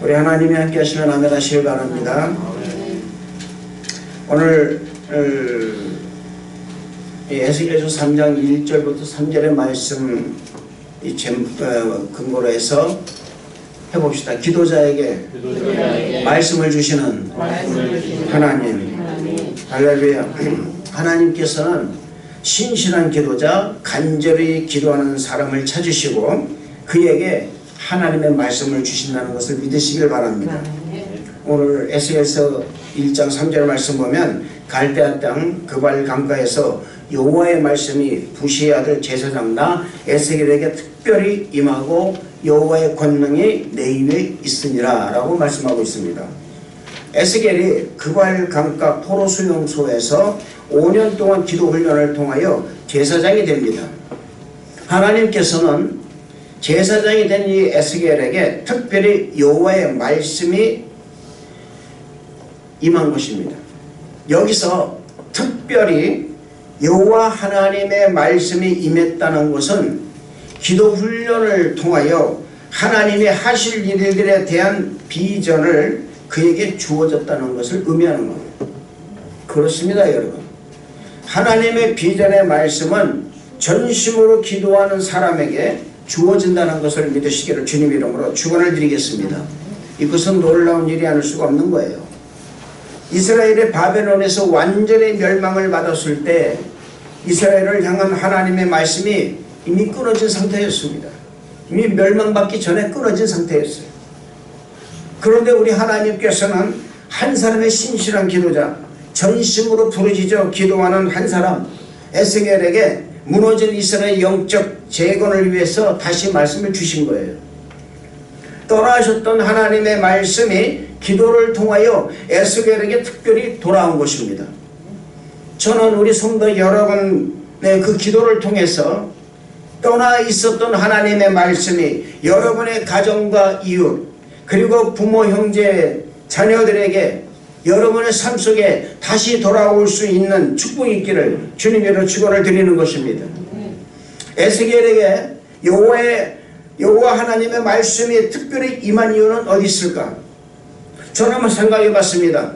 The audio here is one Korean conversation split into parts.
우리 하나님이 함께 하시면 아멘 하시길 바랍니다. 오늘 에스겔서 3장 1절부터 3절의 말씀 근거로 해서 해봅시다. 기도자에게 말씀을 주시는 하나님. 할렐루야. 하나님께서는 신실한 기도자, 간절히 기도하는 사람을 찾으시고 그에게 하나님의 말씀을 주신다는 것을 믿으시길 바랍니다. 오늘 에스겔서 1장 3절 말씀 보면 갈대아 땅 그발 강가에서 여호와의 말씀이 부시의 아들 제사장 에스겔에게 특별히 임하고 여호와의 권능이 내 위에 있으니라 라고 말씀하고 있습니다. 에스겔이 그발 강가 포로 수용소에서 5년 동안 기도 훈련을 통하여 제사장이 됩니다. 하나님께서는 제사장이 된 이 에스겔에게 특별히 여호와의 말씀이 임한 것입니다. 여기서 특별히 여호와 하나님의 말씀이 임했다는 것은 기도 훈련을 통하여 하나님이 하실 일들에 대한 비전을 그에게 주어졌다는 것을 의미하는 겁니다. 그렇습니다, 여러분. 하나님의 비전의 말씀은 전심으로 기도하는 사람에게 주어진다는 것을 믿으시기를 주님 이름으로 축원을 드리겠습니다. 이것은 놀라운 일이 아닐 수가 없는 거예요. 이스라엘이 바벨론에서 완전히 멸망을 받았을 때 이스라엘을 향한 하나님의 말씀이 이미 끊어진 상태였습니다. 이미 멸망받기 전에 끊어진 상태였어요. 그런데 우리 하나님께서는 한 사람의 신실한 기도자, 전심으로 부르짖어 기도하는 한 사람 에스겔에게 무너진 이스라엘의 영적 재건을 위해서 다시 말씀을 주신 거예요. 떠나셨던 하나님의 말씀이 기도를 통하여 에스겔에게 특별히 돌아온 것입니다. 저는 우리 성도 여러분의 그 기도를 통해서 떠나 있었던 하나님의 말씀이 여러분의 가정과 이웃 그리고 부모, 형제, 자녀들에게 여러분의 삶 속에 다시 돌아올 수 있는 축복이 있기를 주님으로 축원을 드리는 것입니다. 에스겔에게 여호와 하나님의 말씀이 특별히 임한 이유는 어디 있을까? 저는 한번 생각해 봤습니다.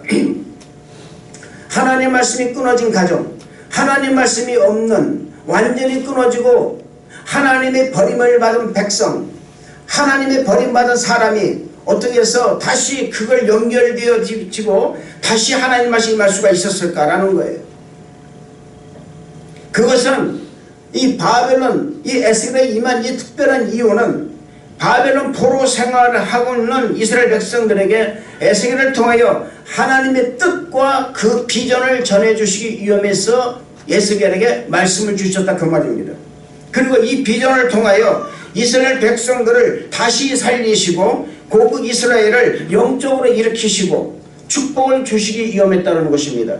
하나님 말씀이 끊어진 가정, 하나님 말씀이 없는 완전히 끊어지고 하나님의 버림을 받은 백성, 하나님의 버림받은 사람이 어떻게 해서 다시 그걸 연결되어지고 다시 하나님 말씀이 임할 수가 있었을까라는 거예요. 그것은 이 바벨론, 이 에스겔에 임한 이 특별한 이유는 바벨론 포로 생활을 하고 있는 이스라엘 백성들에게 에스겔을 통하여 하나님의 뜻과 그 비전을 전해주시기 위함에서 에스겔에게 말씀을 주셨다 그 말입니다. 그리고 이 비전을 통하여 이스라엘 백성들을 다시 살리시고 고국 이스라엘을 영적으로 일으키시고 축복을 주시기 위함했다는 것입니다.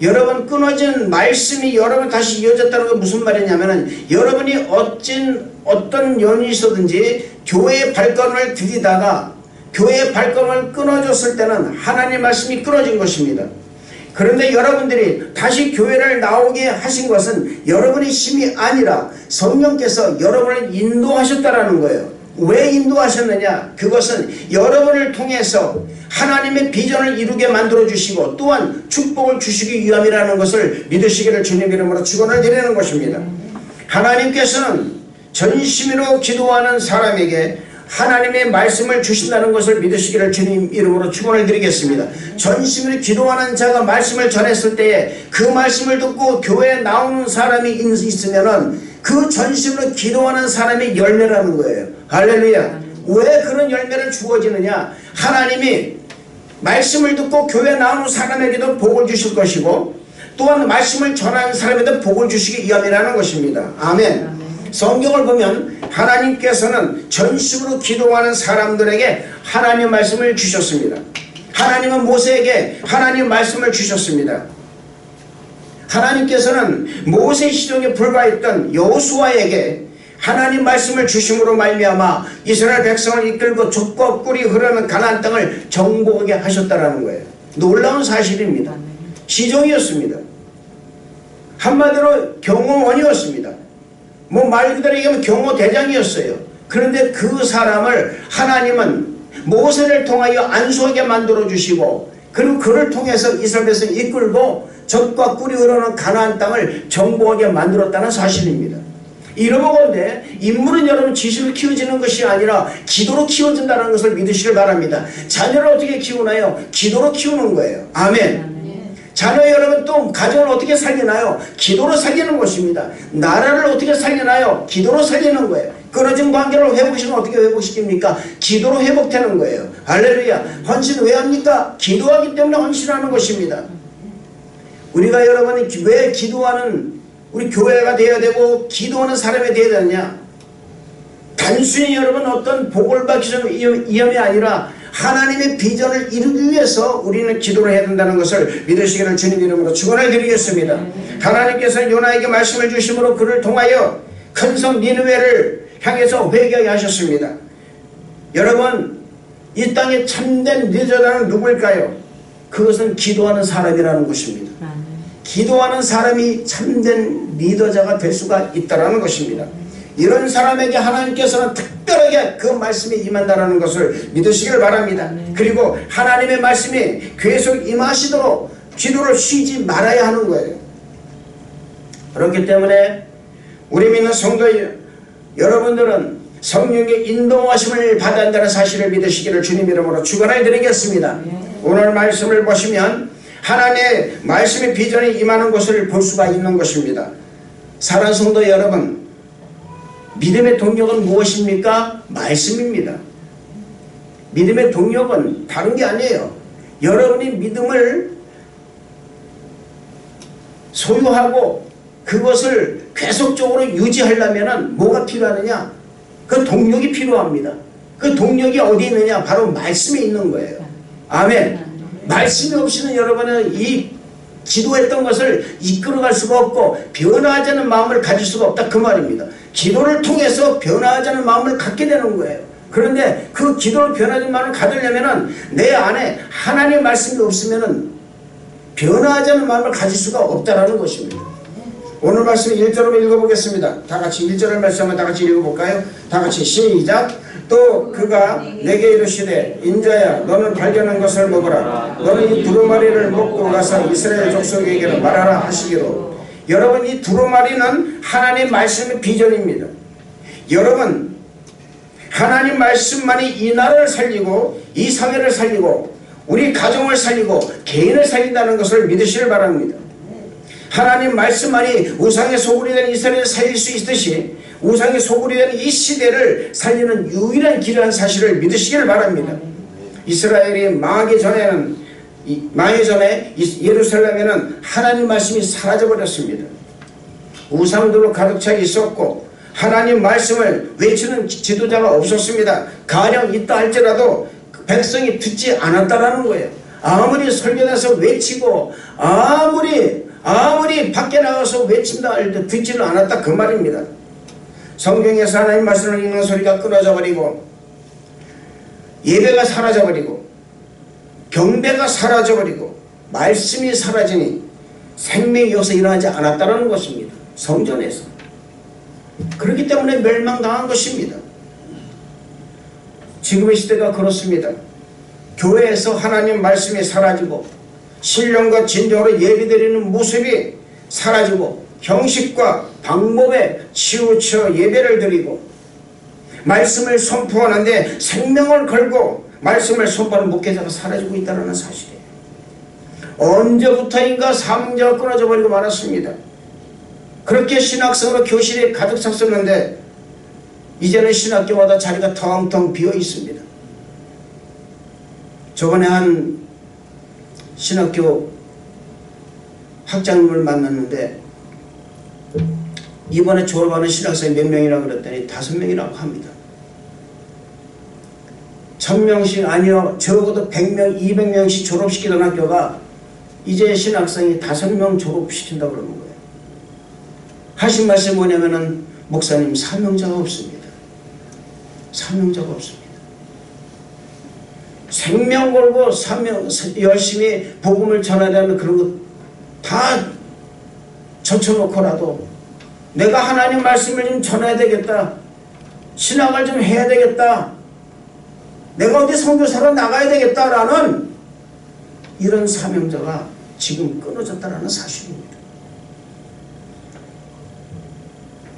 여러분, 끊어진 말씀이 여러분 다시 이어졌다는 건 무슨 말이냐면은 여러분이 어떤 연이 있었든지 교회의 발걸음을 들이다가 교회의 발걸음을 끊어졌을 때는 하나님의 말씀이 끊어진 것입니다. 그런데 여러분들이 다시 교회를 나오게 하신 것은 여러분의 힘이 아니라 성령께서 여러분을 인도하셨다라는 거예요. 왜 인도하셨느냐? 그것은 여러분을 통해서 하나님의 비전을 이루게 만들어주시고 또한 축복을 주시기 위함이라는 것을 믿으시기를 주님 이름으로 축원을 드리는 것입니다. 하나님께서는 전심으로 기도하는 사람에게 하나님의 말씀을 주신다는 것을 믿으시기를 주님 이름으로 축원을 드리겠습니다. 전심으로 기도하는 자가 말씀을 전했을 때에 그 말씀을 듣고 교회에 나오는 사람이 있으면은 그 전심으로 기도하는 사람의 열매라는 거예요. 할렐루야. 왜 그런 열매를 주어지느냐? 하나님이 말씀을 듣고 교회에 나오는 사람에게도 복을 주실 것이고 또한 말씀을 전하는 사람에게도 복을 주시기 위함이라는 것입니다. 아멘. 성경을 보면 하나님께서는 전심으로 기도하는 사람들에게 하나님의 말씀을 주셨습니다. 하나님은 모세에게 하나님의 말씀을 주셨습니다. 하나님께서는 모세 시종에 불과했던 여호수아에게 하나님 말씀을 주심으로 말미암아 이스라엘 백성을 이끌고 족과 꿀이 흐르는 가나안 땅을 정복하게 하셨다라는 거예요. 놀라운 사실입니다. 시종이었습니다. 한마디로 경호원이었습니다. 말 그대로 얘기하면 경호대장이었어요. 그런데 그 사람을 하나님은 모세를 통하여 안수하게 만들어 주시고, 그리고 그를 통해서 이스라엘 백성을 이끌고 젖과 꿀이 흐르는 가나안 땅을 정복하게 만들었다는 사실입니다. 이러보건대 인물은 여러분 지식으로 키워지는 것이 아니라 기도로 키워진다는 것을 믿으시길 바랍니다. 자녀를 어떻게 키우나요? 기도로 키우는 거예요. 아멘. 자녀 여러분 또 가정을 어떻게 살리나요? 기도로 살리는 것입니다. 나라를 어떻게 살리나요? 기도로 살리는 거예요. 끊어진 관계를 회복시키면 어떻게 회복시킵니까? 기도로 회복되는 거예요. 할렐루야. 헌신 왜 합니까? 기도하기 때문에 헌신하는 것입니다. 우리가 여러분이 왜 기도하는 우리 교회가 되어야 되고 기도하는 사람이 되어야 되느냐? 단순히 여러분 어떤 복을 받기 위함이 아니라 하나님의 비전을 이루기 위해서 우리는 기도를 해야 된다는 것을 믿으시기를 주님 이름으로 축원을 드리겠습니다. 하나님께서 요나에게 말씀을 주심으로 그를 통하여 큰 성 니느웨를 향해서 회개하게 하셨습니다. 여러분, 이 땅에 참된 리더자는 누구일까요? 그것은 기도하는 사람이라는 것입니다. 기도하는 사람이 참된 리더자가 될 수가 있다는 것입니다. 이런 사람에게 하나님께서는 특별하게 그 말씀이 임한다는 것을 믿으시길 바랍니다. 그리고 하나님의 말씀이 계속 임하시도록 기도를 쉬지 말아야 하는 거예요. 그렇기 때문에 우리 믿는 성도 여러분들은 성령의 인도하심을 받아야 한다는 사실을 믿으시기를 주님 이름으로 축원을 드리겠습니다. 오늘 말씀을 보시면 하나님의 말씀의 비전이 임하는 것을 볼 수가 있는 것입니다. 사랑하는 성도 여러분, 믿음의 동력은 무엇입니까? 말씀입니다. 믿음의 동력은 다른 게 아니에요. 여러분이 믿음을 소유하고 그것을 계속적으로 유지하려면 뭐가 필요하느냐? 그 동력이 필요합니다. 그 동력이 어디 있느냐? 바로 말씀에 있는 거예요. 아멘. 말씀이 없이는 여러분은 이 기도했던 것을 이끌어갈 수가 없고 변화하지 않는 마음을 가질 수가 없다 그 말입니다. 기도를 통해서 변화하지 않는 마음을 갖게 되는 거예요. 그런데 그 기도를 변화하는 마음을 가지려면 내 안에 하나님의 말씀이 없으면 변화하지 않는 마음을 가질 수가 없다는 것입니다. 오늘 말씀 1절로 읽어보겠습니다. 다 같이 1절을 말씀을 다 같이 읽어볼까요? 다 같이 시작. 또 그가 내게 이르시되 인자야 너는 발견한 것을 먹어라. 너는 이 두루마리를 먹고 가서 이스라엘 족속에게 말하라 하시기로. 여러분, 이 두루마리는 하나님 말씀의 비전입니다. 여러분, 하나님 말씀만이 이 나라를 살리고 이 사회를 살리고 우리 가정을 살리고 개인을 살린다는 것을 믿으시길 바랍니다. 하나님 말씀만이 우상의 소굴이 된 이스라엘을 살릴 수 있듯이 우상의 소굴이 된 이 시대를 살리는 유일한 길이라는 사실을 믿으시기를 바랍니다. 이스라엘이 망하기 전에 예루살렘에는 하나님 말씀이 사라져버렸습니다. 우상들로 가득 차 있었고 하나님 말씀을 외치는 지도자가 없었습니다. 가령 있다 할지라도 백성이 듣지 않았다라는 거예요. 아무리 설교에서 외치고 아무리 밖에 나가서 외친다 할 때 듣지를 않았다 그 말입니다. 성경에서 하나님 말씀을 읽는 소리가 끊어져 버리고 예배가 사라져 버리고 경배가 사라져 버리고 말씀이 사라지니 생명이 여기서 일어나지 않았다는 것입니다. 성전에서. 그렇기 때문에 멸망당한 것입니다. 지금의 시대가 그렇습니다. 교회에서 하나님 말씀이 사라지고 신령과 진정으로 예배드리는 모습이 사라지고 형식과 방법에 치우쳐 예배를 드리고 말씀을 선포하는데 생명을 걸고 말씀을 선포하는 목회자가 사라지고 있다는 사실이에요. 언제부터인가 사명자가 끊어져 버리고 말았습니다. 그렇게 신학생으로 교실에 가득 찼었는데 이제는 신학교마다 자리가 텅텅 비어 있습니다. 저번에 한 신학교 학장님을 만났는데 이번에 졸업하는 신학생이 몇 명이라고 그랬더니 5명이라고 합니다. 1000명씩 아니요 적어도 100명 200명씩 졸업시키던 학교가 이제 신학생이 5명 졸업시킨다고 그러는 거예요. 하신 말씀이 뭐냐면은 목사님 사명자가 없습니다. 사명자가 없습니다. 생명 걸고 열심히 복음을 전해야 되는 그런 것 다 젖혀놓고라도 내가 하나님 말씀을 좀 전해야 되겠다. 신학을 좀 해야 되겠다. 내가 어디 선교사로 나가야 되겠다라는 이런 사명자가 지금 끊어졌다라는 사실입니다.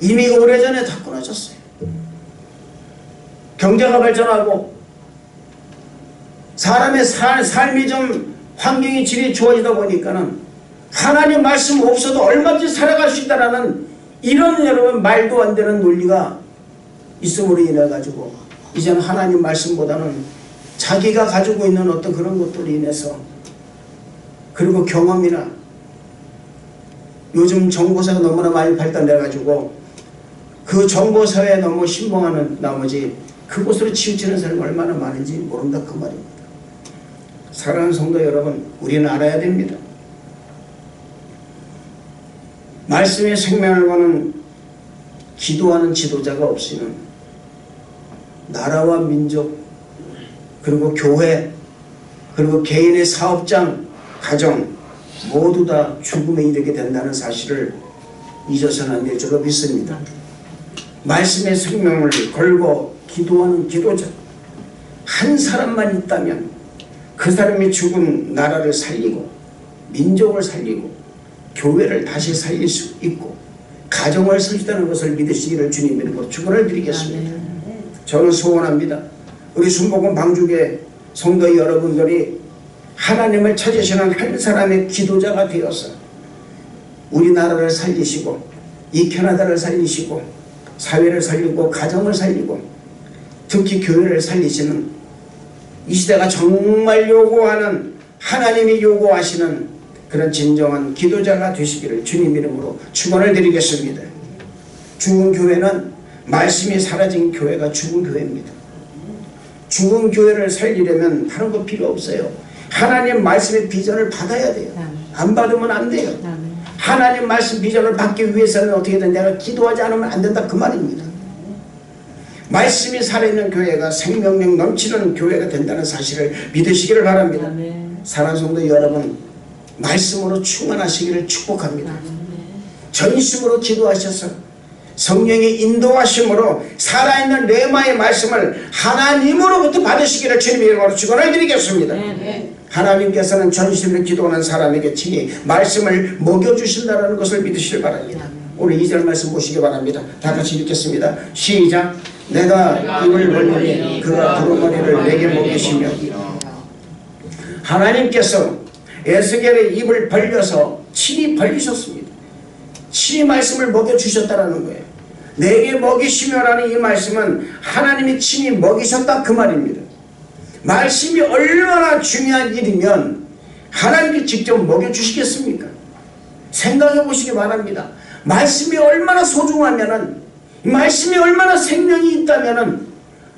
이미 오래전에 다 끊어졌어요. 경제가 발전하고 사람의 삶이 좀 환경이 질이 좋아지다 보니까는 하나님 말씀 없어도 얼마든지 살아갈 수 있다라는 이런 여러분 말도 안 되는 논리가 있음으로 인해 가지고 이제는 하나님 말씀보다는 자기가 가지고 있는 어떤 그런 것들로 인해서 그리고 경험이나 요즘 정보사가 너무나 많이 발달돼 가지고 그 정보사회에 너무 신봉하는 나머지 그곳으로 치우치는 사람이 얼마나 많은지 모른다 그 말입니다. 사랑하는 성도 여러분, 우리는 알아야 됩니다. 말씀의 생명을 거는 기도하는 지도자가 없이는 나라와 민족 그리고 교회 그리고 개인의 사업장 가정 모두 다 죽음에 이르게 된다는 사실을 잊어서는 안 될 줄로 믿습니다. 말씀의 생명을 걸고 기도하는 기도자 한 사람만 있다면 그 사람이 죽은 나라를 살리고 민족을 살리고 교회를 다시 살릴 수 있고 가정을 살 수 있다는 것을 믿으시기를 주님 이름으로 축원을 드리겠습니다. 저는 소원합니다. 우리 순복음 방주교 성도 여러분들이 하나님을 찾으시는 한 사람의 기도자가 되어서 우리나라를 살리시고 이 캐나다를 살리시고 사회를 살리고 가정을 살리고 특히 교회를 살리시는 이 시대가 정말 요구하는 하나님이 요구하시는 그런 진정한 기도자가 되시기를 주님 이름으로 축원을 드리겠습니다. 죽은 교회는 말씀이 사라진 교회가 죽은 교회입니다. 죽은 교회를 살리려면 다른 거 필요 없어요. 하나님 말씀의 비전을 받아야 돼요. 안 받으면 안 돼요. 하나님 말씀 비전을 받기 위해서는 어떻게든 내가 기도하지 않으면 안 된다 그 말입니다. 말씀이 살아있는 교회가 생명력 넘치는 교회가 된다는 사실을 믿으시기를 바랍니다. 사랑하는 성도 여러분, 말씀으로 충만하시기를 축복합니다. 전심으로 기도하셔서 성령의 인도하심으로 살아있는 레마의 말씀을 하나님으로부터 받으시기를 주님의 이름으로 축원을 드리겠습니다. 하나님께서는 전심으로 기도하는 사람에게 친히 말씀을 먹여주신다는 것을 믿으시길 바랍니다. 오늘 2절 말씀 보시기 바랍니다. 다 같이 읽겠습니다. 시작. 내가 입을 벌리니 그가 두루마리를 내게 먹이시며. 하나님께서 에스겔의 입을 벌려서 친히 벌리셨습니다. 친히 말씀을 먹여주셨다는 거예요. 내게 먹이시며라는 이 말씀은 하나님이 친히 먹이셨다 그 말입니다. 말씀이 얼마나 중요한 일이면 하나님께 직접 먹여주시겠습니까? 생각해 보시기 바랍니다. 말씀이 얼마나 소중하면은, 말씀이 얼마나 생명이 있다면은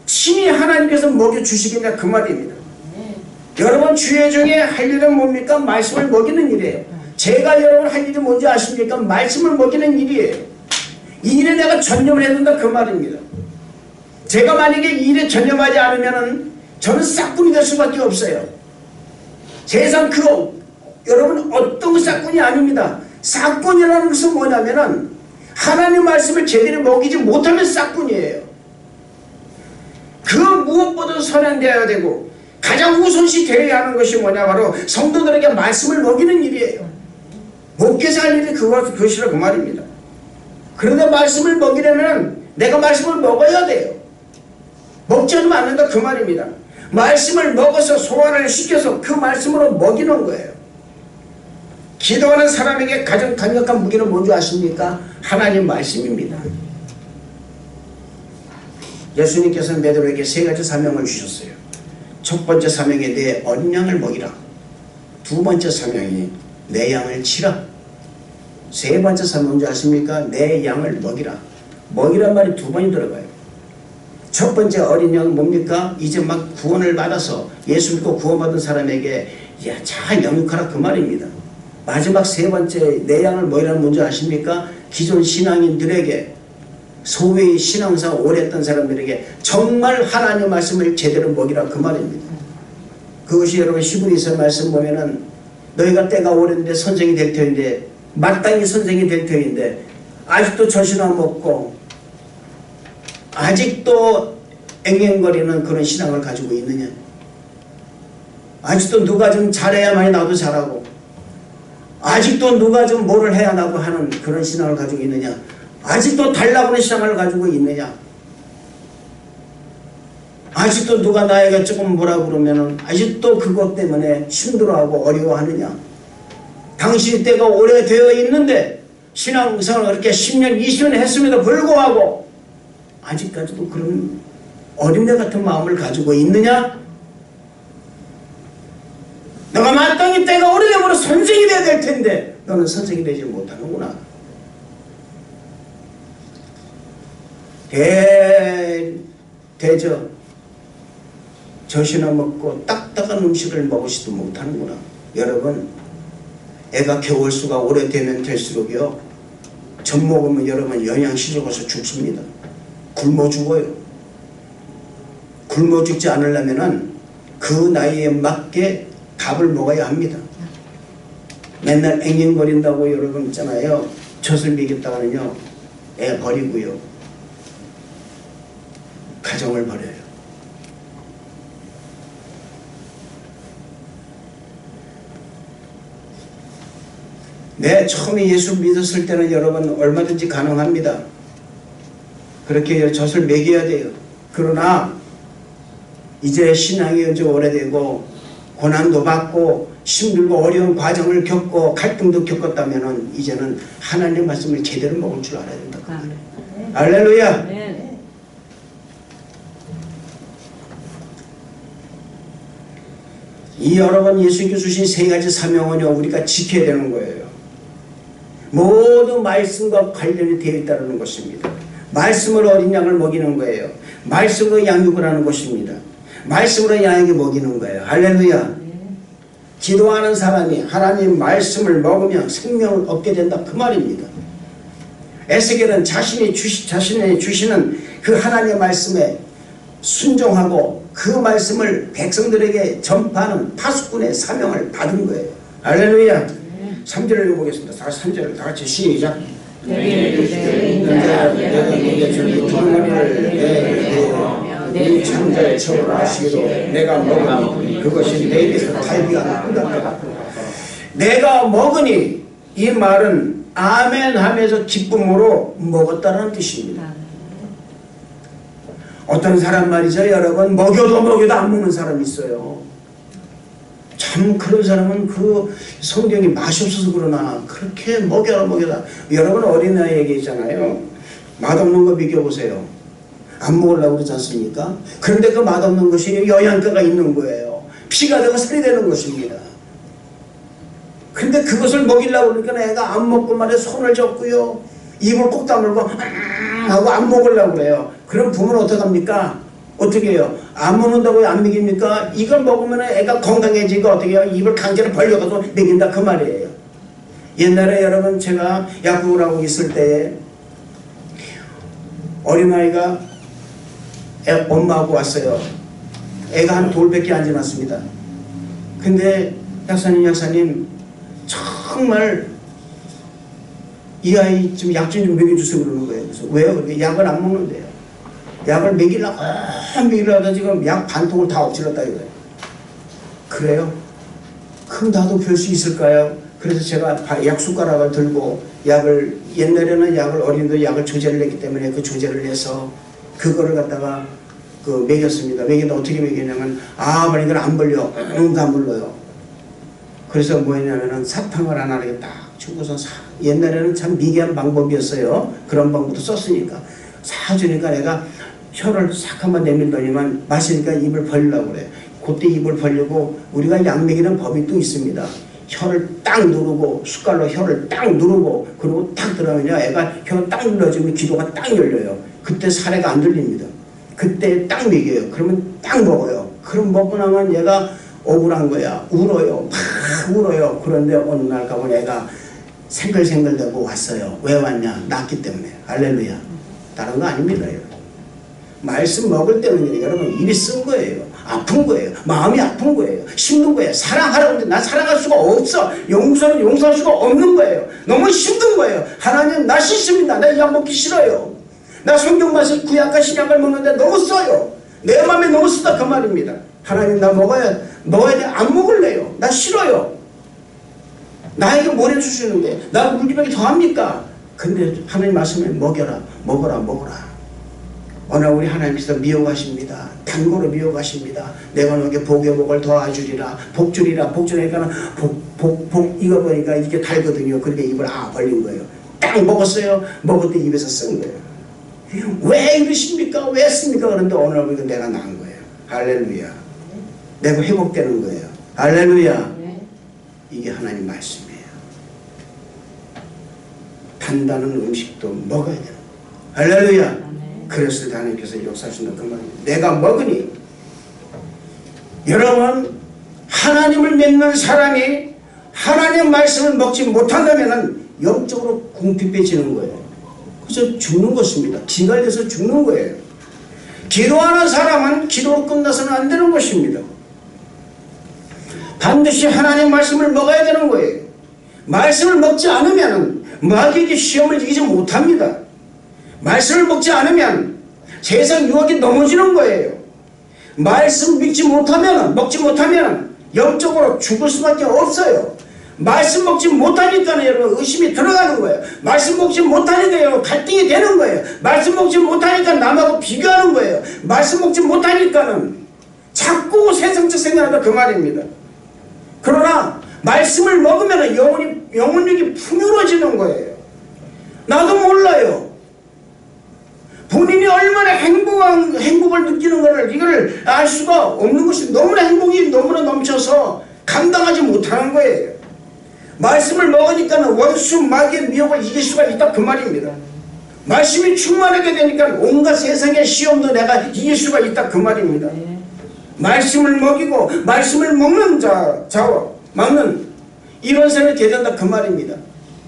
친히 하나님께서 먹여주시겠냐 그 말입니다. 여러분 주의 중에 할 일은 뭡니까? 말씀을 먹이는 일이에요. 제가 여러분 할 일이 뭔지 아십니까? 말씀을 먹이는 일이에요. 이 일에 내가 전념을 해야 된다 그 말입니다. 제가 만약에 이 일에 전념하지 않으면은 저는 싹군이 될 수밖에 없어요. 세상 여러분 어떤 싹군이 아닙니다. 싹군이라는 것은 뭐냐면은 하나님 말씀을 제대로 먹이지 못하면 싹군이에요. 그 무엇보다 선행되어야 되고 가장 우선시 되어야 하는 것이 뭐냐, 바로 성도들에게 말씀을 먹이는 일이에요. 목회자 할 일이 그것이라 그 말입니다. 그런데 말씀을 먹이려면 내가 말씀을 먹어야 돼요. 먹지 않으면 안 된다 그 말입니다. 말씀을 먹어서 소화를 시켜서 그 말씀으로 먹이는 거예요. 기도하는 사람에게 가장 강력한 무기는 뭔지 아십니까? 하나님 말씀입니다. 예수님께서는 베드로에게 세 가지 사명을 주셨어요. 첫 번째 사명이 내 어린 양을 먹이라. 두 번째 사명이 내 양을 치라. 세 번째 사명은 뭔지 아십니까? 내 양을 먹이라. 먹이란 말이 두 번이 들어가요. 첫 번째 어린 양은 뭡니까? 이제 막 구원을 받아서 예수 믿고 구원받은 사람에게 잘 영육하라 그 말입니다. 마지막 세 번째 내 양을 먹이라는 뭔지 아십니까? 기존 신앙인들에게, 소위 신앙생활 오래 했던 사람들에게 정말 하나님 말씀을 제대로 먹이라 그 말입니다. 그것이 여러분 히브리서 말씀 보면은 너희가 때가 오랜데 선생이 될 터인데, 마땅히 선생이 될 터인데 아직도 젖이나 먹고 아직도 앵앵거리는 그런 신앙을 가지고 있느냐? 아직도 누가 좀 잘해야만이 나도 잘하고, 아직도 누가 좀 뭐를 해야 나도 하는 그런 신앙을 가지고 있느냐? 아직도 달라고는 신앙을 가지고 있느냐? 아직도 누가 나에게 조금 뭐라 그러면은 아직도 그것 때문에 힘들어하고 어려워하느냐? 당신이 때가 오래되어 있는데 신앙생활을 그렇게 10년, 20년 했음에도 불구하고 아직까지도 그런 어린애 같은 마음을 가지고 있느냐? 너가 마땅히 때가 오래되므로 선생이 돼야 될 텐데 너는 선생이 되지 못하는구나. 젖이나 먹고 딱딱한 음식을 먹으지도 못하는구나. 여러분, 애가 겨울수가 오래되면 될수록요, 젖 먹으면 여러분 영양시 적어서 죽습니다. 굶어 죽어요. 굶어 죽지 않으려면은 그 나이에 맞게 밥을 먹어야 합니다. 맨날 앵앵거린다고 여러분 있잖아요. 젖을 먹였다가는요, 애 버리고요, 가정을 버려요. 처음에 예수 믿었을 때는 여러분 얼마든지 가능합니다. 그렇게 젖을 먹여야 돼요. 그러나 이제 신앙이 이제 오래되고 고난도 받고 힘들고 어려운 과정을 겪고 갈등도 겪었다면은 이제는 하나님의 말씀을 제대로 먹을 줄 알아야 된다. 할렐루야. 네. 이 여러분 예수님께서 주신 세 가지 사명은요, 우리가 지켜야 되는 거예요. 모두 말씀과 관련이 되어 있다는 것입니다. 말씀으로 어린 양을 먹이는 거예요. 말씀으로 양육을 하는 것입니다. 말씀으로 양에게 먹이는 거예요. 할렐루야. 기도하는 사람이 하나님 말씀을 먹으면 생명을 얻게 된다, 그 말입니다. 에스겔은 자신이 주시는 그 하나님의 말씀에 순종하고 그 말씀을 백성들에게 전파하는 파수꾼의 사명을 받은 거예요. 할렐루야. 3절을 읽어보겠습니다. 3절을 다 같이 시작. 네 창자의 처를 하시기로 내가 먹으니 그것이 내 입에서 탈비가 끝났다. 내가 먹으니 이 말은 아멘 하면서 기쁨으로 먹었다는 뜻입니다. 어떤 사람 말이죠, 여러분, 먹여도 안 먹는 사람이 있어요. 참 그런 사람은 그 성경이 맛이 없어서 그러나 그렇게 먹여라. 여러분 어린아이 얘기잖아요. 맛없는 거 먹여보세요. 안 먹으려고 그러지 않습니까? 그런데 그 맛없는 것이 영양가가 있는 거예요. 피가 되고 살이 되는 것입니다. 근데 그것을 먹이려고 그러니까 애가 안 먹고 말에 손을 잡고요, 입을 꼭 다물고 하고 안 먹으려고 그래요. 그럼 부모는 어떡합니까? 어떻게 해요? 안 먹는다고 안 먹입니까? 이걸 먹으면 애가 건강해지니까 어떻게 해요? 입을 강제로 벌려가서 먹인다, 그 말이에요. 옛날에 여러분 제가 약국을 하고 있을 때에 어린아이가 엄마하고 왔어요. 애가 한 돌밖에 안 지났습니다. 근데 약사님 정말 이 아이 좀 약 좀 먹여주세요 그러는 거예요. 그래서 왜요? 약을 안 먹는데요. 약을 먹이려고 하다 지금 약 반통을 다 엎질렀다 이거예요. 그래요? 그럼 나도 별 수 있을까요? 그래서 제가 약 숟가락을 들고 약을, 옛날에는 약을 어린이도 약을 조제를 했기 때문에 그 조제를 해서 그거를 갖다가 먹였습니다. 먹이는데 어떻게 먹이냐면 만약 이걸 안 벌려. 안 불러요. 그래서 뭐였냐면은 사탕을 하나를 딱 주고서 옛날에는 참 미개한 방법이었어요. 그런 방법도 썼으니까 사주니까 내가 혀를 싹 한번 내밀더니만 마시니까 입을 벌리려고 그래. 그때 입을 벌리고 우리가 약 먹이는 법이 또 있습니다. 혀를 딱 누르고 숟갈로 혀를 딱 누르고 그리고 딱 들어가면요, 애가 혀를 딱 눌러주면 귀도가 딱 열려요. 그때 사례가 안 들립니다. 그때 딱 먹여요. 그러면 딱 먹어요. 그럼 먹고 나면 얘가 억울한 거야. 울어요. 막 울어요. 그런데 어느 날 가면 애가 생글생글대고 왔어요. 왜 왔냐? 낳기 때문에. 할렐루야. 다른 거 아닙니다. 여러분. 말씀 먹을 때는 여러분 입이 쓴 거예요. 아픈 거예요. 마음이 아픈 거예요. 힘든 거예요. 사랑하라고 하는데 나 사랑할 수가 없어. 용서할 수가 없는 거예요. 너무 힘든 거예요. 하나님 나 싫습니다. 나 약 먹기 싫어요. 나 성경 말씀 구약과 신약을 먹는데 너무 써요. 내 마음에 너무 쓰다 그 말입니다. 하나님 나 먹어야 돼. 안 먹을래요. 나 싫어요. 나에게 뭘 해주시는데 나 물기병이 더합니까? 근데 하나님 말씀을 먹어라. 어느 날 우리 하나님께서 미워가십니다. 단고로 미워가십니다. 내가 너에게 복의 복을 더해주리라. 복주리라. 복주리니까 복 이거 보니까 이게 달거든요. 그러니까 입을 벌린 거예요. 딱 먹었어요. 먹을 때 입에서 쓴 거예요. 왜 이러십니까? 왜 씁니까? 그런데 오늘 보니까 내가 나은 거예요. 할렐루야. 내가 회복되는 거예요. 할렐루야. 이게 하나님 말씀이에요. 단단한 음식도 먹어야 되는 거예요. 할렐루야. 그래서 하나님께서 역사하신다 그 말입니다. 내가 먹으니 여러분 하나님을 믿는 사람이 하나님의 말씀을 먹지 못한다면 영적으로 궁핍해지는 거예요. 그래서 죽는 것입니다. 기갈돼서 죽는 거예요. 기도하는 사람은 기도로 끝나서는 안 되는 것입니다. 반드시 하나님 말씀을 먹어야 되는 거예요. 말씀을 먹지 않으면 마귀에게 시험을 이기지 못합니다. 말씀을 먹지 않으면 세상 유혹이 넘어지는 거예요. 말씀 먹지 못하면 영적으로 죽을 수밖에 없어요. 말씀 먹지 못하니까 여러분 의심이 들어가는 거예요. 말씀 먹지 못하니까 여러분 갈등이 되는 거예요. 말씀 먹지 못하니까 남하고 비교하는 거예요. 말씀 먹지 못하니까는 자꾸 세상적 생각한다 그 말입니다. 그러나 말씀을 먹으면 영혼력이 풍요로워지는 거예요. 나도 몰라요. 본인이 얼마나 행복을 느끼는 것을 이걸 알 수가 없는 것이 너무나 행복이 너무나 넘쳐서 감당하지 못하는 거예요. 말씀을 먹으니까 원수 마귀의 미혹을 이길 수가 있다 그 말입니다. 말씀이 충만하게 되니까 온갖 세상의 시험도 내가 이길 수가 있다 그 말입니다. 말씀을 먹이고 말씀을 먹는 자와 막는 이런 사람이 되야 된다 그 말입니다.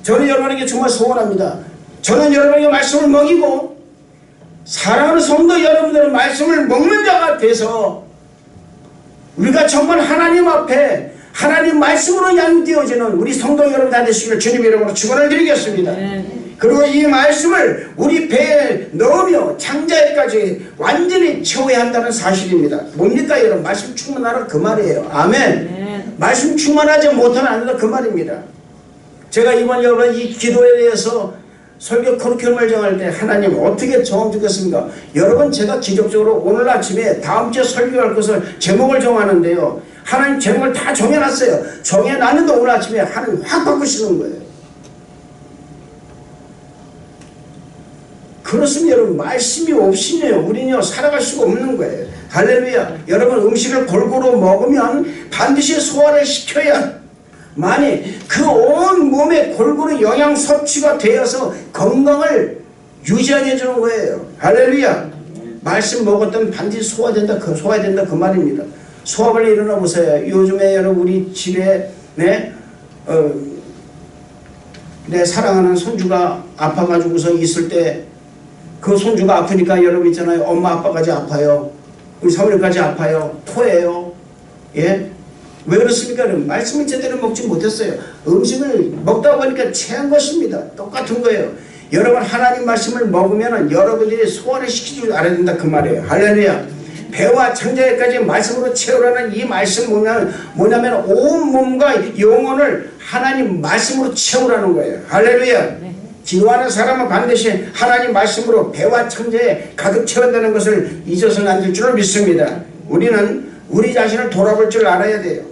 저는 여러분에게 정말 소원합니다. 저는 여러분에게 말씀을 먹이고 사랑하는 성도 여러분들은 말씀을 먹는 자가 돼서 우리가 정말 하나님 앞에 하나님 말씀으로 양되어지는 우리 성도 여러분 다 되시기를 주님 이름으로 축원을 드리겠습니다. 그리고 이 말씀을 우리 배에 넣으며 창자에까지 완전히 채워야 한다는 사실입니다. 뭡니까 여러분? 말씀 충만하라 그 말이에요. 아멘. 말씀 충만하지 못하면 안 된다 그 말입니다. 제가 이번 여러분 이 기도에 대해서 설교 커리큘럼을 정할 때 하나님 어떻게 정해주겠습니까? 여러분 제가 기적적으로 오늘 아침에 다음 주에 설교할 것을 제목을 정하는데요. 하나님 제목을 다 정해놨어요. 정해놨는데 오늘 아침에 하나님 확 바꾸시는 거예요. 그렇습니다. 여러분 말씀이 없이는요 우리는요 살아갈 수가 없는 거예요. 할렐루야. 여러분 음식을 골고루 먹으면 반드시 소화를 시켜야 만이 그 온 몸에 골고루 영양 섭취가 되어서 건강을 유지하게 해주는 거예요. 할렐루야. 말씀 먹었던 반드시 소화된다 그 말입니다. 소화관리 일어나 보세요. 요즘에 여러분 우리 집에 내 사랑하는 손주가 아파가지고서 있을 때 그 손주가 아프니까 여러분 있잖아요. 엄마 아빠까지 아파요. 우리 사모님까지 아파요. 토해요. 예? 왜 그렇습니까? 말씀을 제대로 먹지 못했어요. 음식을 먹다 보니까 체한 것입니다. 똑같은 거예요. 여러분 하나님 말씀을 먹으면 여러분들이 소화를 시키지 줄 알아야 된다 그 말이에요. 할렐루야. 배와 창자에까지 말씀으로 채우라는 이 말씀 뭐냐면 온 몸과 영혼을 하나님 말씀으로 채우라는 거예요. 할렐루야. 기도하는 사람은 반드시 하나님 말씀으로 배와 창자에 가득 채운다는 것을 잊어서는 안 될 줄을 믿습니다. 우리는 우리 자신을 돌아볼 줄 알아야 돼요.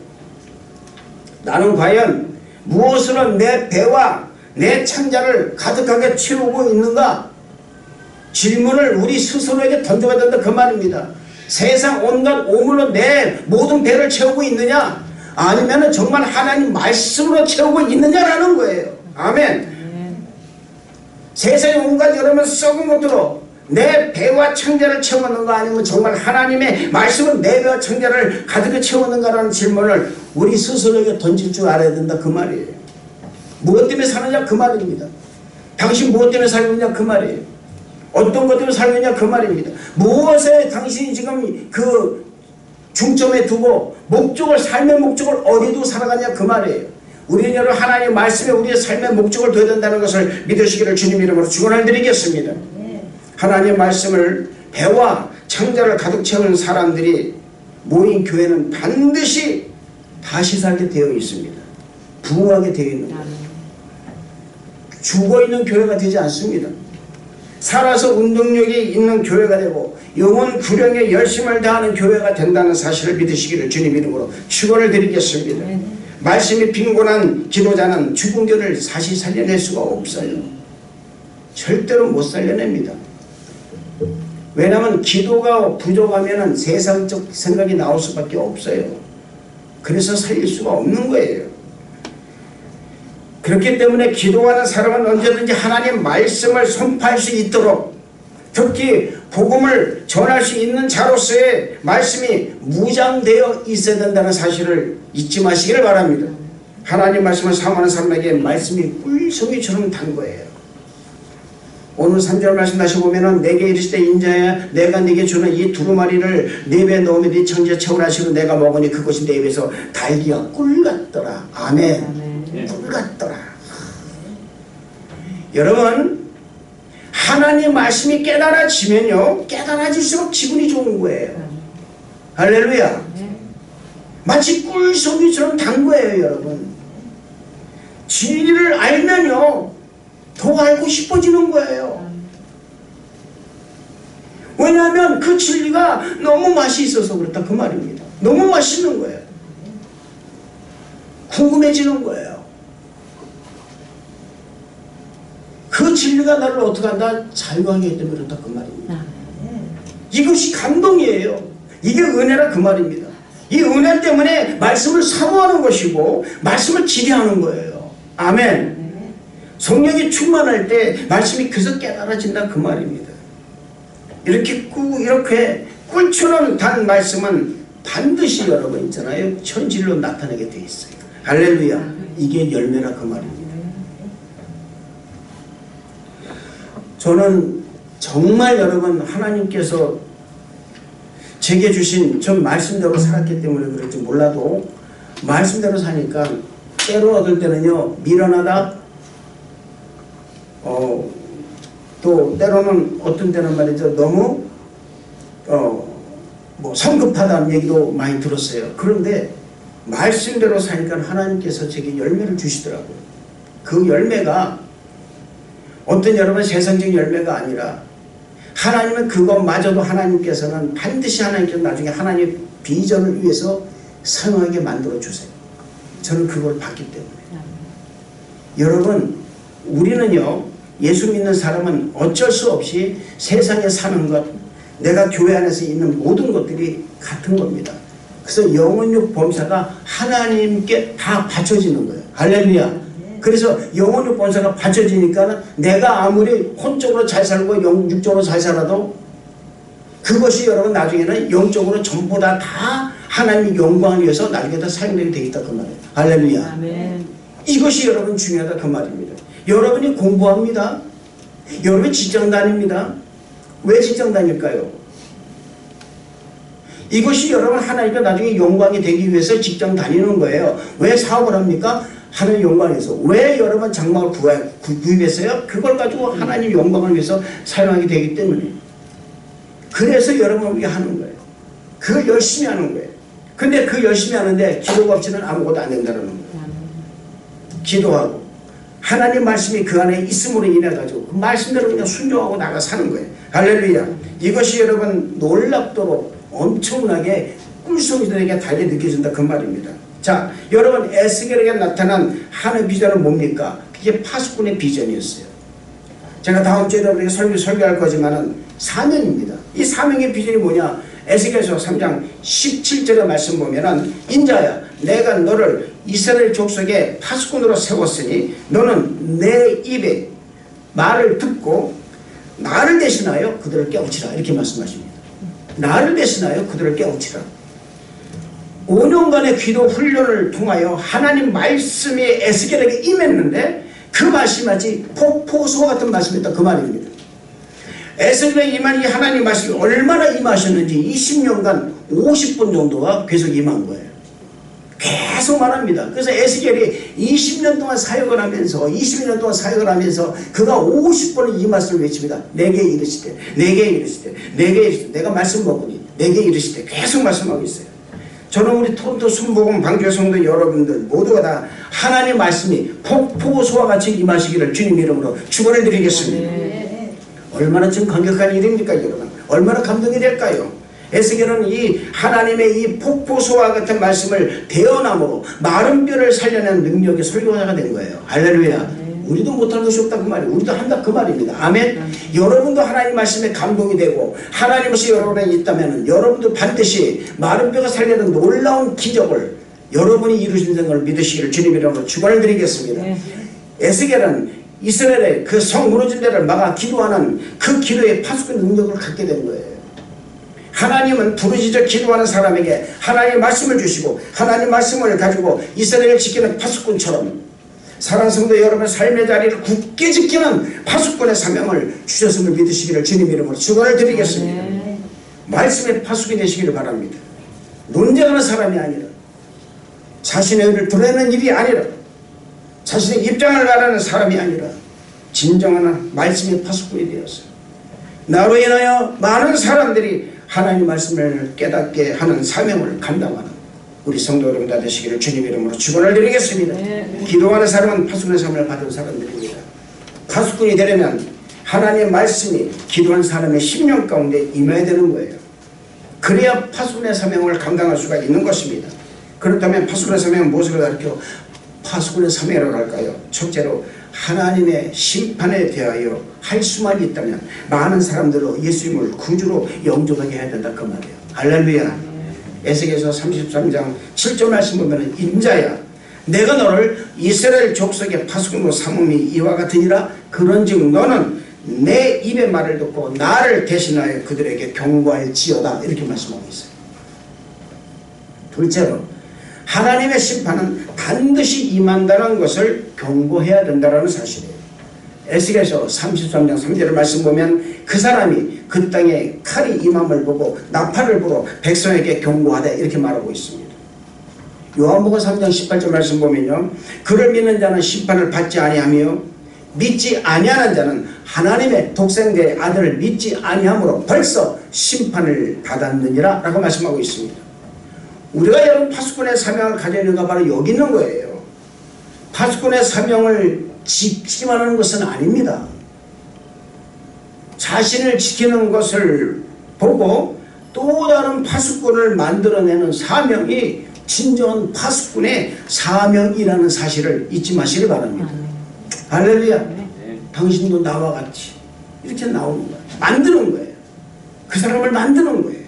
나는 과연 무엇으로 내 배와 내 창자를 가득하게 채우고 있는가? 질문을 우리 스스로에게 던져야 된다 그 말입니다. 세상 온갖 오물로 내 모든 배를 채우고 있느냐? 아니면 정말 하나님 말씀으로 채우고 있느냐라는 거예요. 아멘. 세상에 온갖 여러분 썩은 것들로 내 배와 창자를 채웠는가 아니면 정말 하나님의 말씀은 내 배와 창자를 가득히 채웠는가라는 질문을 우리 스스로에게 던질 줄 알아야 된다 그 말이에요. 무엇 때문에 사느냐 그 말입니다. 당신 무엇 때문에 살고 있냐 그 말이에요. 어떤 것 때문에 살고 있냐 그 말입니다. 무엇에 당신이 지금 그 중점에 두고 삶의 목적을 어디 두고 살아가냐 그 말이에요. 우리는 여러분 하나님의 말씀에 우리의 삶의 목적을 둬야 된다는 것을 믿으시기를 주님 이름으로 축원을 드리겠습니다. 하나님의 말씀을 배와 창자를 가득 채운 사람들이 모인 교회는 반드시 다시 살게 되어 있습니다. 부흥하게 되어 있는 거예요. 죽어있는 교회가 되지 않습니다. 살아서 운동력이 있는 교회가 되고 영혼 구령에 열심을 다하는 교회가 된다는 사실을 믿으시기를 주님 이름으로 축원을 드리겠습니다. 말씀이 빈곤한 기도자는 죽은 교를 다시 살려낼 수가 없어요. 절대로 못 살려냅니다. 왜냐하면 기도가 부족하면 세상적 생각이 나올 수밖에 없어요. 그래서 살릴 수가 없는 거예요. 그렇기 때문에 기도하는 사람은 언제든지 하나님 말씀을 선포할 수 있도록, 특히 복음을 전할 수 있는 자로서의 말씀이 무장되어 있어야 된다는 사실을 잊지 마시기를 바랍니다. 하나님 말씀을 사모하는 사람에게 말씀이 꿀송이처럼 단 거예요. 오늘 3절 말씀 다시 보면은 내게 이르시되 인자야 내가 네게 주는 이 두루마리를 네 배에 넣으면 네 천지에 채워나시고 내가 먹으니 그것이 내 입에서 달기가 꿀 같더라. 아멘. 꿀 같더라. 여러분, 하나님 말씀이 깨달아지면요, 깨달아질수록 기분이 좋은 거예요. 할렐루야. 마치 꿀송이처럼 단 거예요. 여러분, 진리를 알면요 더 알고 싶어지는 거예요. 왜냐하면 그 진리가 너무 맛이 있어서 그렇다 그 말입니다. 너무 맛있는 거예요. 궁금해지는 거예요. 그 진리가 나를 어떻게 한다? 자유하게 했기 때문에 그렇다 그 말입니다. 이것이 감동이에요. 이게 은혜라 그 말입니다. 이 은혜 때문에 말씀을 사모하는 것이고 말씀을 기대하는 거예요. 아멘. 성령이 충만할 때 말씀이 계속 깨달아진다 그 말입니다. 이렇게 꿀처럼 단 말씀은 반드시 여러분 있잖아요, 현실로 나타나게 돼 있어요. 할렐루야. 이게 열매라 그 말입니다. 저는 정말 여러분 하나님께서 제게 주신, 전 말씀대로 살았기 때문에 그럴지 몰라도 말씀대로 사니까 때로 얻을 때는요 미련하다, 또 때로는 어떤 때는 말이죠 너무 뭐 성급하다는 얘기도 많이 들었어요. 그런데 말씀대로 사니까 하나님께서 제게 열매를 주시더라고요. 그 열매가 어떤 여러분 세상적인 열매가 아니라 하나님은 그것마저도 하나님께서는 반드시 하나님께서 나중에 하나님의 비전을 위해서 사용하게 만들어 주세요. 저는 그걸 봤기 때문에. 여러분, 우리는요 예수 믿는 사람은 어쩔 수 없이 세상에 사는 것, 내가 교회 안에서 있는 모든 것들이 같은 겁니다. 그래서 영혼육 범사가 하나님께 다 바쳐지는 거예요. 할렐루야. 그래서 영혼육 범사가 바쳐지니까 내가 아무리 혼적으로 잘 살고 육적으로 잘 살아도 그것이 여러분 나중에는 영적으로 전부 다 하나님의 영광을 위해서 나중에 다 사용되게 되겠다 그 말이에요. 할렐루야. 아멘. 이것이 여러분 중요하다 그 말입니다. 여러분이 공부합니다. 여러분이 직장 다닙니다. 왜 직장 다닐까요? 이것이 여러분 하나님께 나중에 영광이 되기 위해서 직장 다니는 거예요. 왜 사업을 합니까? 하나님 영광을 위해서. 왜 여러분 장막을 구입했어요? 그걸 가지고 하나님 영광을 위해서 사용하게 되기 때문에. 그래서 여러분이 하는 거예요. 그걸 열심히 하는 거예요. 근데 그 열심히 하는데 기도가 없이는 아무것도 안 된다는 거예요. 기도하고 하나님 말씀이 그 안에 있음으로 인해 가지고 그 말씀대로 그냥 순종하고 나가 사는 거예요. 할렐루야. 이것이 여러분 놀랍도록 엄청나게 꿀송이들에게 달리 느껴진다 그 말입니다. 자, 여러분 에스겔에게 나타난 하나의 비전은 뭡니까? 그게 파수꾼의 비전이었어요. 제가 다음 주에 여러분에게 설교할 거지만은 사명입니다. 이 사명의 비전이 뭐냐? 에스겔서 3장 17절의 말씀 보면은 인자야 내가 너를 이스라엘 족속의 파수꾼으로 세웠으니 너는 내 입에 말을 듣고 나를 대신하여 그들을 깨우치라 이렇게 말씀하십니다. 나를 대신하여 그들을 깨우치라. 5년간의 기도 훈련을 통하여 하나님 말씀이 에스겔에게 임했는데 그 말씀이 마치 폭포수와 같은 말씀이었다 그 말입니다. 에스겔에 임한 이 하나님 말씀이 얼마나 임하셨는지 20년간 50분 정도가 계속 임한 거예요. 계속 말합니다. 그래서 에스겔이 20년 동안 사역을 하면서 20년 동안 사역을 하면서 그가 50번을 이 말씀을 외칩니다. 내게 이르시되 내게 이르시되 내게 이르시되 내가 말씀 먹으니 내게 이르시되 계속 말씀하고 있어요. 저는 우리 토론토 순복음 방주의 성도 여러분들 모두가 다 하나님의 말씀이 폭포수와 같이 임하시기를 주님 이름으로 축원을 드리겠습니다. 얼마나 지금 감격한 일입니까 여러분? 얼마나 감동이 될까요? 에스겔은 이 하나님의 이 폭포수와 같은 말씀을 대언함으로 마른 뼈를 살려낸 능력의 설교자가 된 거예요. 할렐루야. 우리도 못할 것이 없다 그 말이에요. 우리도 한다 그 말입니다. 아멘. 여러분도 하나님 말씀에 감동이 되고 하나님이 여러분에 있다면 여러분도 반드시 마른 뼈가 살려낸 놀라운 기적을 여러분이 이루신다는 걸 믿으시기를 주님 이름으로 축원을 드리겠습니다. 에스겔은 이스라엘의 그 성 무너진 데를 막아 기도하는 그 기도의 파수꾼 능력을 갖게 된 거예요. 하나님은 부르짖어 기도하는 사람에게 하나님의 말씀을 주시고 하나님의 말씀을 가지고 이스라엘을 지키는 파수꾼처럼 사랑하는 성도 여러분의 삶의 자리를 굳게 지키는 파수꾼의 사명을 주셨음을 믿으시기를 주님 이름으로 축원을 드리겠습니다. 말씀의 파수꾼이 되시기를 바랍니다. 논쟁하는 사람이 아니라 자신의 의를 드러내는 일이 아니라 자신의 입장을 말하는 사람이 아니라 진정한 말씀의 파수꾼이 되었어요. 나로 인하여 많은 사람들이 하나님 말씀을 깨닫게 하는 사명을 감당하는 우리 성도 여러분 다 되시기를 주님 이름으로 축원을 드리겠습니다. 기도하는 사람은 파수꾼의 사명을 받은 사람들입니다. 파수꾼이 되려면 하나님의 말씀이 기도한 사람의 심령 가운데 임해야 되는 거예요. 그래야 파수꾼의 사명을 감당할 수가 있는 것입니다. 그렇다면 파수꾼의 사명은 무엇을 가르쳐 파수꾼의 사명이라고 할까요? 첫째로 하나님의 심판에 대하여 할 수만 있다면 많은 사람들로 예수님을 구주로 영접하게 해야 된다 그 말이에요. 할렐루야. 에스겔서 33장 7절 말씀 보면 인자야 내가 너를 이스라엘 족속의 파수꾼으로 삼음이 이와 같으니라. 그런즉 너는 내 입의 말을 듣고 나를 대신하여 그들에게 경고할지어다 이렇게 말씀하고 있어요. 둘째로 하나님의 심판은 반드시 임한다는 것을 경고해야 된다는 사실이에요. 에스겔서 33장 3절의 말씀 보면 그 사람이 그 땅에 칼이 임함을 보고 나팔을 불어 백성에게 경고하되 이렇게 말하고 있습니다. 요한복음 3장 18절 말씀 보면요, 그를 믿는 자는 심판을 받지 아니하며 믿지 아니하는 자는 하나님의 독생자의 아들을 믿지 아니하므로 벌써 심판을 받았느니라 라고 말씀하고 있습니다. 우리가 여러분 파수꾼의 사명을 가져야 하는 가 바로 여기 있는 거예요. 파수꾼의 사명을 지키기만 하는 것은 아닙니다. 자신을 지키는 것을 보고 또 다른 파수꾼을 만들어내는 사명이 진정한 파수꾼의 사명이라는 사실을 잊지 마시기 바랍니다. 할렐루야. 당신도 나와 같이 이렇게 나오는 거예요. 만드는 거예요. 그 사람을 만드는 거예요.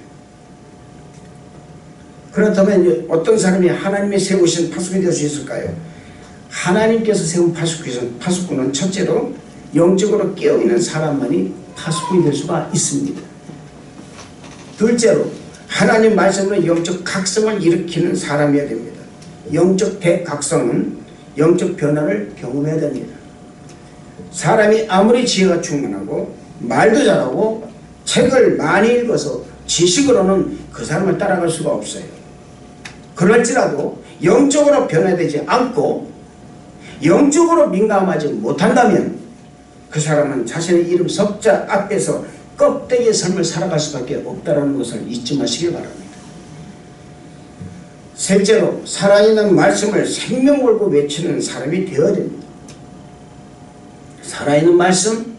그렇다면 이제 어떤 사람이 하나님이 세우신 파수꾼이 될 수 있을까요? 하나님께서 세운 파수꾼은 첫째로 영적으로 깨어있는 사람만이 파수꾼이 될 수가 있습니다. 둘째로 하나님 말씀으로 영적 각성을 일으키는 사람이어야 됩니다. 영적 대각성은 영적 변화를 경험해야 됩니다. 사람이 아무리 지혜가 충만하고 말도 잘하고 책을 많이 읽어서 지식으로는 그 사람을 따라갈 수가 없어요. 그럴지라도 영적으로 변화되지 않고 영적으로 민감하지 못한다면 그 사람은 자신의 이름 석자 앞에서 껍데기의 삶을 살아갈 수밖에 없다는 것을 잊지 마시기 바랍니다. 셋째로 살아있는 말씀을 생명 걸고 외치는 사람이 되어야 됩니다. 살아있는 말씀,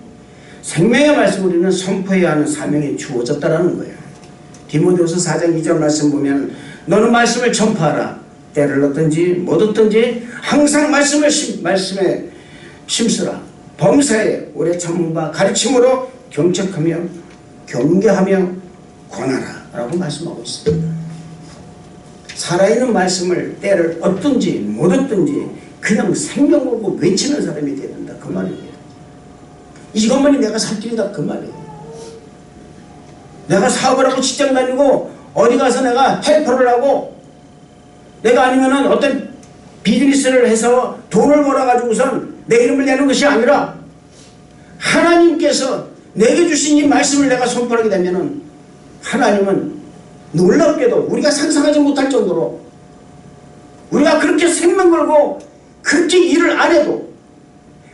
생명의 말씀 우리는 선포해야 하는 사명이 주어졌다는 거예요. 디모데후서 4장 2절 말씀 보면 너는 말씀을 전파하라. 때를 얻든지 못 얻든지 항상 말씀에 심쓰라. 범사에 오래 참음과 가르침으로 경책하며 경계하며 권하라 라고 말씀하고 있습니다. 살아있는 말씀을 때를 얻든지 못 얻든지 그냥 생명 걸고 외치는 사람이 되어야 된다 그 말입니다. 이것만이 내가 살 길이다 그 말이에요. 내가 사업을 하고 직장 다니고 어디 가서 내가 헬퍼를 하고 내가 아니면은 어떤 비즈니스를 해서 돈을 벌어가지고선 내 이름을 내는 것이 아니라 하나님께서 내게 주신 이 말씀을 내가 선포하게 되면은 하나님은 놀랍게도 우리가 상상하지 못할 정도로 그렇게 생명 걸고 그렇게 일을 안 해도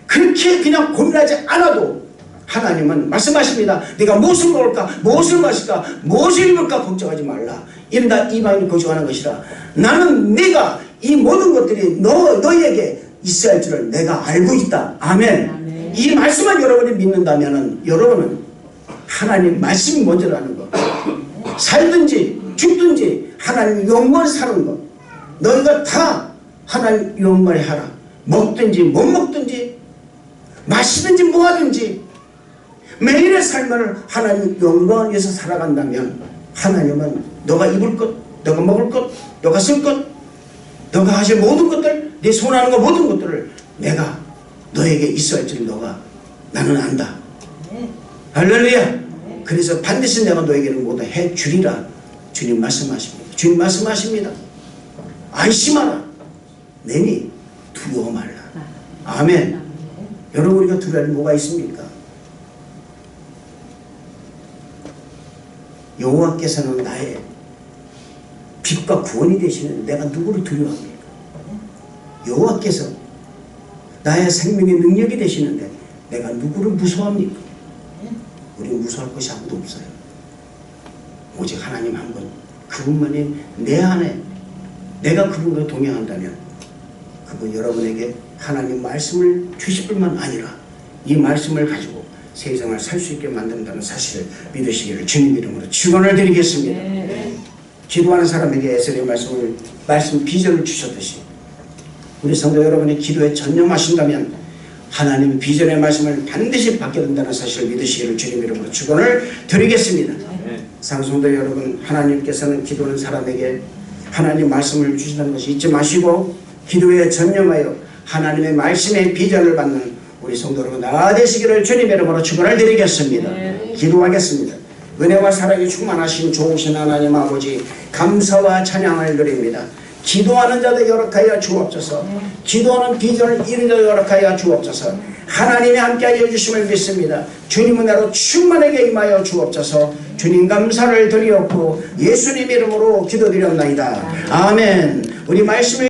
그렇게 그냥 고민하지 않아도 하나님은 말씀하십니다. 네가 무엇을 먹을까 무엇을 마실까 무엇을 입을까 걱정하지 말라. 이른다 이방인이 걱정하는 것이라. 나는 네가 이 모든 것들이 너에게 있어야 할 줄을 내가 알고 있다. 아멘. 아멘. 이 말씀을 여러분이 믿는다면 여러분은 하나님 말씀이 먼저라는 것. 살든지 죽든지 하나님 영원히 사는 것. 너희가 다 하나님 영원히 하라. 먹든지 못 먹든지 마시든지 뭐 하든지 매일의 삶을 하나님 영광에서 살아간다면 하나님은 너가 입을 것, 너가 먹을 것, 너가 쓸 것, 너가 하실 모든 것들, 네 손하는 것 모든 것들을 내가 너에게 있어야 할 줄 나는 안다. 할렐루야. 그래서 반드시 내가 너에게는 뭐다 해주리라. 주님 말씀하십니다. 주님 말씀하십니다. 안심하라. 내니 두려워 말라. 아멘. 여러분 우리가 두려워할 뭐가 있습니까? 여호와께서는 나의 빛과 구원이 되시는 내가 누구를 두려워합니까? 여호와께서 나의 생명의 능력이 되시는데 내가 누구를 무서워합니까? 우리는 무서워할 것이 아무도 없어요. 오직 하나님 한 분, 그분만이 내 안에 내가 그분과 동행한다면 그분 여러분에게 하나님 말씀을 주실 뿐만 아니라 이 말씀을 가지고 세상을 살 수 있게 만든다는 사실을 믿으시기를 주님 이름으로 축원을 드리겠습니다. 기도하는 사람에게 에스겔의 말씀 비전을 주셨듯이 우리 성도 여러분의 기도에 전념하신다면 하나님의 비전의 말씀을 반드시 받게 된다는 사실을 믿으시기를 주님 이름으로 축원을 드리겠습니다. 상성도 여러분, 하나님께서는 기도하는 사람에게 하나님 말씀을 주신다는 것을 잊지 마시고 기도에 전념하여 하나님의 말씀의 비전을 받는 우리 성도 여러분 다 되시기를 주님 이름으로 축원을 드리겠습니다. 기도하겠습니다. 은혜와 사랑이 충만하신 좋으신 하나님 아버지 감사와 찬양을 드립니다. 기도하는 자들 여락하여 주옵소서. 기도하는 비전을 이룬 자들 여락하여 주옵소서. 하나님이 함께하여 주심을 믿습니다. 주님 은혜로 충만하게 임하여 주옵소서. 주님 감사를 드리옵고 예수님 이름으로 기도드렸나이다. 아멘. 우리 말씀을